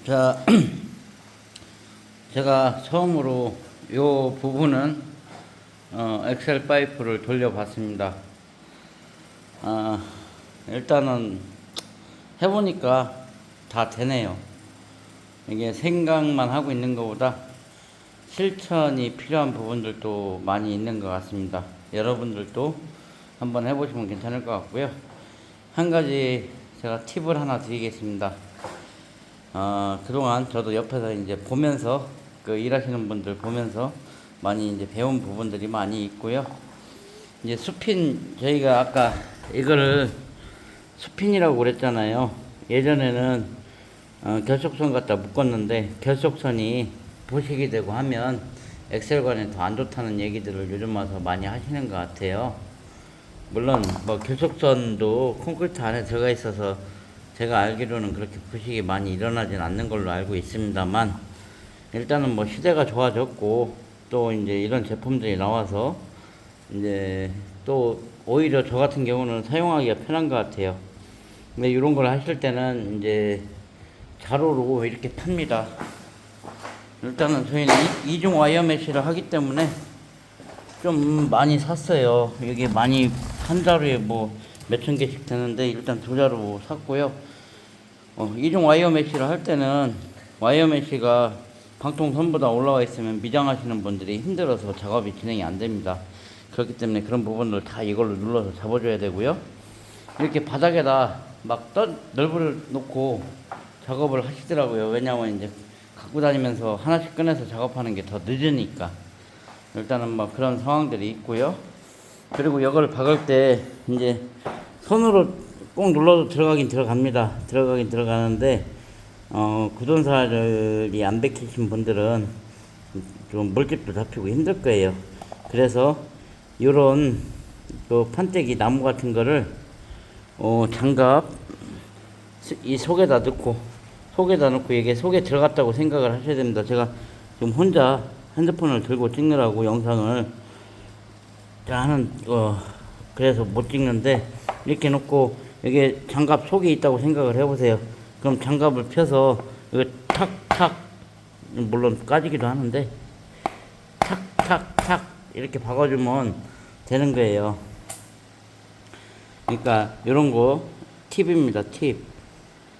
자, 제가 처음으로 요 부분은 엑셀 파이프를 돌려봤습니다. 일단은 해보니까 다 되네요. 이게 생각만 하고 있는 것보다 실천이 필요한 부분들도 많이 있는 것 같습니다. 여러분들도 한번 해보시면 괜찮을 것 같고요. 한 가지 제가 팁을 하나 드리겠습니다. 그동안 저도 옆에서 이제 보면서 일하시는 분들 보면서 많이 이제 배운 부분들이 많이 있고요. 이제 수핀, 저희가 아까 이거를 수핀이라고 그랬잖아요. 예전에는 결속선 갖다 묶었는데 결속선이 부식이 되고 하면 엑셀관에 더 안 좋다는 얘기들을 요즘 와서 많이 하시는 것 같아요. 물론 뭐 결속선도 콘크리트 안에 들어가 있어서 제가 알기로는 그렇게 부식이 많이 일어나진 않는 걸로 알고 있습니다만, 일단은 뭐 시대가 좋아졌고 또 이제 이런 제품들이 나와서 이제 또 오히려 저 같은 경우는 사용하기가 편한 것 같아요. 근데 이런 걸 하실 때는 이제 자로로 이렇게 팝니다. 일단은 저희는 이중 와이어 메쉬를 하기 때문에 좀 많이 샀어요. 이게 많이 한 자루에 뭐 몇천 개씩 되는데 일단 두 자루 샀고요. 이중 와이어 메쉬를 할 때는 와이어 메쉬가 방통선보다 올라와 있으면 미장하시는 분들이 힘들어서 작업이 진행이 안 됩니다. 그렇기 때문에 그런 부분을 다 이걸로 눌러서 잡아줘야 되고요. 이렇게 바닥에다 막 널브를 놓고 작업을 하시더라고요. 왜냐하면 이제 갖고 다니면서 하나씩 꺼내서 작업하는 게 더 늦으니까. 일단은 뭐 그런 상황들이 있고요. 그리고 이걸 박을 때 이제 손으로 꼭 눌러도 들어가긴 들어가는데 구동사절이 안 bek히신 분들은 좀 물집도 잡히고 힘들 거예요. 그래서 요런 판때기 나무 같은 거를 장갑 이 속에다 넣고 이게 속에 들어갔다고 생각을 하셔야 됩니다. 제가 지금 혼자 핸드폰을 들고 찍느라고 영상을 하는 그래서 못 찍는데, 이렇게 놓고 이게 장갑 속에 있다고 생각을 해보세요. 그럼 장갑을 펴서 이거 탁탁, 물론 까지기도 하는데 탁탁탁 이렇게 박아주면 되는 거예요. 그러니까 이런 거 팁입니다. 팁.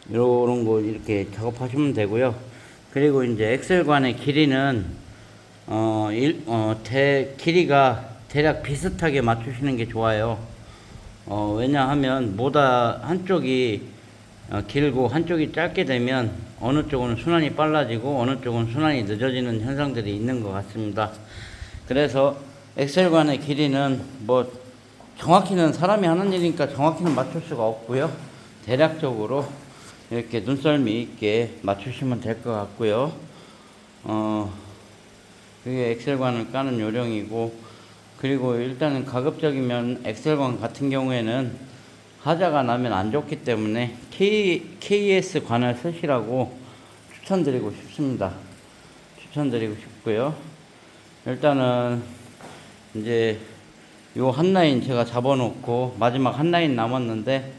이런 거 이렇게 작업하시면 되고요. 그리고 이제 엑셀관의 길이는 길이가 대략 비슷하게 맞추시는 게 좋아요. 왜냐하면 뭐다 한쪽이 길고 한쪽이 짧게 되면 어느 쪽은 순환이 빨라지고 어느 쪽은 순환이 늦어지는 현상들이 있는 것 같습니다. 그래서 엑셀관의 길이는 뭐 정확히는 사람이 하는 일이니까 정확히는 맞출 수가 없고요. 대략적으로 이렇게 눈썰미 있게 맞추시면 될 것 같고요. 그게 엑셀관을 까는 요령이고, 그리고 일단은 가급적이면 엑셀관 같은 경우에는 하자가 나면 안 좋기 때문에 KS 관을 쓰시라고 추천드리고 싶습니다. 추천드리고 싶고요. 일단은 이제 요 한 라인 제가 잡아놓고 마지막 한 라인 남았는데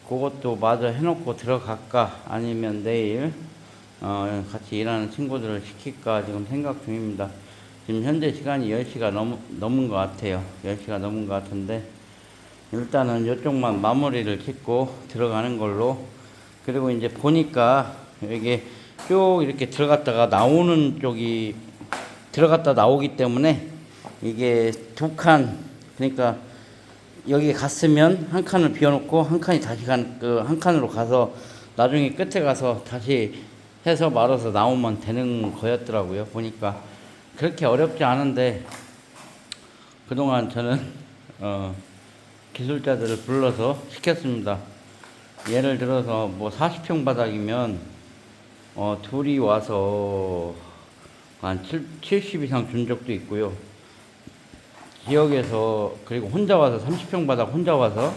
그것도 마저 해놓고 들어갈까 아니면 내일 같이 일하는 친구들을 시킬까 지금 생각 중입니다. 지금 현재 시간이 10시가 넘은 것 같아요. 10시가 넘은 것 같은데 일단은 이쪽만 마무리를 짓고 들어가는 걸로. 그리고 이제 보니까 이게 쭉 이렇게 들어갔다가 나오는 쪽이 들어갔다 나오기 때문에 이게 두 칸, 그러니까 여기 갔으면 한 칸을 비워놓고 한 칸이 다시 한 칸으로 가서 나중에 끝에 가서 다시 해서 말아서 나오면 되는 거였더라고요. 보니까 그렇게 어렵지 않은데 그동안 저는 기술자들을 불러서 시켰습니다. 예를 들어서 뭐 40평 바닥이면 둘이 와서 한 70 이상 준 적도 있고요. 지역에서, 그리고 혼자 와서 30평 바닥 혼자 와서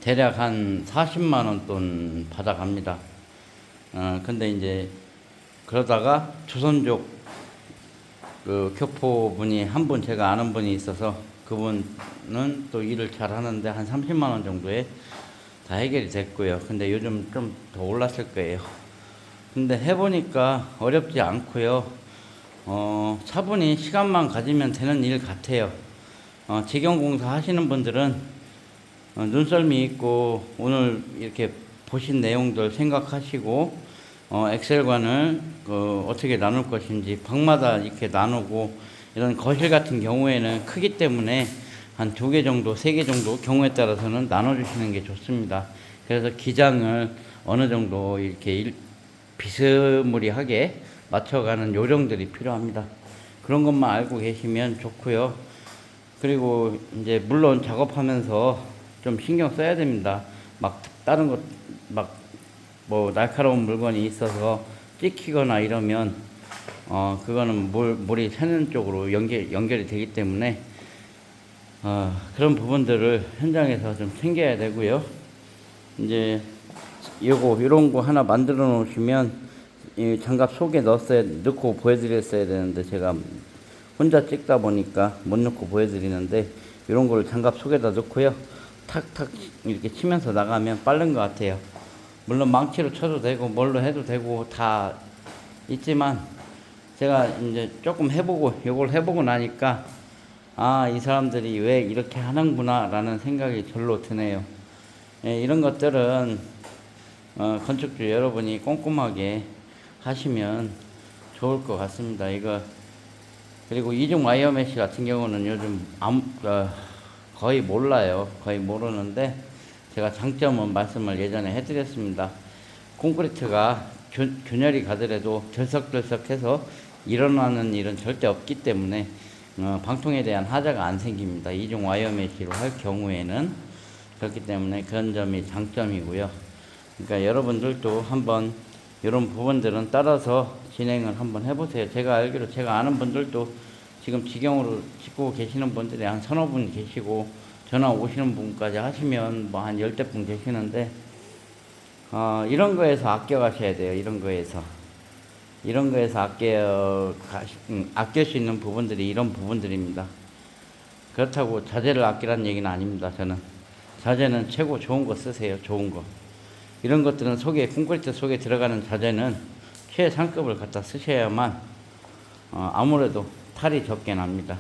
대략 한 40만 원 돈 받아갑니다. 근데 이제 그러다가 조선족 교포분이 한 분, 제가 아는 분이 있어서 그분은 또 일을 잘 하는데 한 30만 원 정도에 다 해결이 됐고요. 근데 요즘 좀 더 올랐을 거예요. 근데 해보니까 어렵지 않고요. 차분히 시간만 가지면 되는 일 같아요. 직영공사 하시는 분들은 눈썰미 있고 오늘 이렇게 보신 내용들 생각하시고 엑셀관을 어떻게 나눌 것인지 방마다 이렇게 나누고 이런 거실 같은 경우에는 크기 때문에 한 2개 정도, 3개 정도 경우에 따라서는 나눠주시는 게 좋습니다. 그래서 기장을 어느 정도 이렇게 비스무리하게 맞춰가는 요령들이 필요합니다. 그런 것만 알고 계시면 좋고요. 그리고 이제 물론 작업하면서 좀 신경 써야 됩니다. 막 다른 것, 막 뭐 날카로운 물건이 있어서 찍히거나 이러면 그거는 물이 새는 쪽으로 연결이 되기 때문에 그런 부분들을 현장에서 좀 챙겨야 되고요. 이제 이런 거 하나 만들어 놓으시면 이 장갑 속에 넣고 보여드렸어야 되는데 제가 혼자 찍다 보니까 못 넣고 보여드리는데 이런 거를 장갑 속에다 넣고요. 탁탁 이렇게 치면서 나가면 빠른 것 같아요. 물론 망치로 쳐도 되고 뭘로 해도 되고 다 있지만 제가 이제 조금 요걸 해보고 나니까 이 사람들이 왜 이렇게 하는구나 라는 생각이 절로 드네요. 예, 이런 것들은 건축주 여러분이 꼼꼼하게 하시면 좋을 것 같습니다. 그리고 이중 와이어 메쉬 같은 경우는 요즘 거의 몰라요. 거의 모르는데 제가 장점은 말씀을 예전에 해드렸습니다. 콘크리트가 균열이 가더라도 들썩들썩해서 일어나는 일은 절대 없기 때문에 방통에 대한 하자가 안 생깁니다. 이중 와이어 메쉬로 할 경우에는. 그렇기 때문에 그런 점이 장점이고요. 그러니까 여러분들도 한번 이런 부분들은 따라서 진행을 한번 해보세요. 제가 알기로 제가 아는 분들도 지금 직영으로 짓고 계시는 분들이 한 서너 분 계시고 전화 오시는 분까지 하시면 뭐 한 10대 분 계시는데 이런 거에서 아껴 가셔야 돼요. 이런 거에서 아낄 수 있는 부분들이 이런 부분들입니다. 그렇다고 자재를 아끼라는 얘기는 아닙니다. 저는 자재는 최고 좋은 거 쓰세요. 좋은 거. 이런 것들은 콘크리트 속에 들어가는 자재는 최상급을 갖다 쓰셔야만 아무래도 탈이 적게 납니다.